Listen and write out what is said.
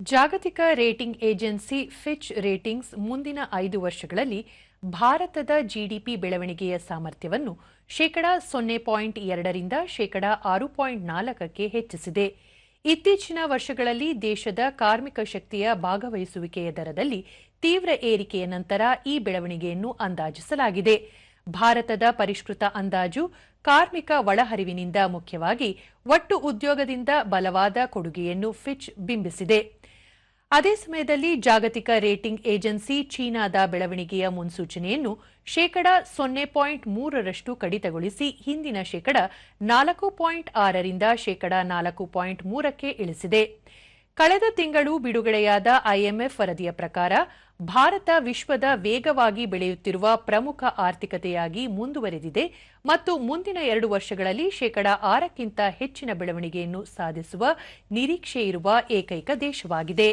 ಜಾಗತಿಕ rating agency Fitch ratings ಮುಂದಿನ 5 ವರ್ಷಗಳಲ್ಲಿ ಭಾರತದ ಜಿಡಿಪಿ ಬೆಳವಣಿಗೆಯ ಸಾಮರ್ಥ್ಯವನ್ನು ಶೇಕಡಾ 0.2ರಿಂದ ಶೇಕಡಾ 6.4ಕ್ಕೆ ಹೆಚ್ಚಿಸಿದೆ. ಇತ್ತೀಚಿನ ವರ್ಷಗಳಲ್ಲಿ ದೇಶದ ಕಾರ್ಮಿಕ ಶಕ್ತಿಯ ಭಾಗವಹಿಸುವಿಕೆಯ ದರದಲ್ಲಿ ತೀವ್ರ ಏರಿಕೆಯ ನಂತರ ಈ ಬೆಳವಣಿಗೆಯನ್ನು ಅಂದಾಜಿಸಲಾಗಿದೆ. ಭಾರತದ ಪರಿಷ್ಕೃತ ಅಂದಾಜು ಕಾರ್ಮಿಕ ಒಳಹರಿವಿನಿಂದ ಮುಖ್ಯವಾಗಿ ಒಟ್ಟು ಉದ್ಯೋಗದಿಂದ ಬಲವಾದ ಕೊಡುಗೆಯನ್ನು ಫಿಚ್ ಬಿಂಬಿಸಿದೆ. ಅದೇ ಸಮಯದಲ್ಲಿ ಜಾಗತಿಕ ರೇಟಿಂಗ್ ಏಜೆನ್ಸಿ ಚೀನಾದ ಬೆಳವಣಿಗೆಯ ಮುನ್ಸೂಚನೆಯನ್ನು ಶೇಕಡಾ 0.3ರಷ್ಟು ಕಡಿತಗೊಳಿಸಿ ಹಿಂದಿನ ಶೇಕಡಾ 4.6ರಿಂದ ಶೇಕಡಾ 4.3ಕ್ಕೆ ಇಳಿಸಿದೆ. ಕಳೆದ ತಿಂಗಳು ಬಿಡುಗಡೆಯಾದ ಐಎಂಎಫ್ ವರದಿಯ ಪ್ರಕಾರ ಭಾರತ ವಿಶ್ವದ ವೇಗವಾಗಿ ಬೆಳೆಯುತ್ತಿರುವ ಪ್ರಮುಖ ಆರ್ಥಿಕತೆಯಾಗಿ ಮುಂದುವರೆದಿದೆ ಮತ್ತು ಮುಂದಿನ 2 ವರ್ಷಗಳಲ್ಲಿ ಶೇಕಡಾ 6ಕ್ಕಿಂತ ಹೆಚ್ಚಿನ ಬೆಳವಣಿಗೆಯನ್ನು ಸಾಧಿಸುವ ನಿರೀಕ್ಷೆಯಿರುವ ಏಕೈಕ ದೇಶವಾಗಿದೆ.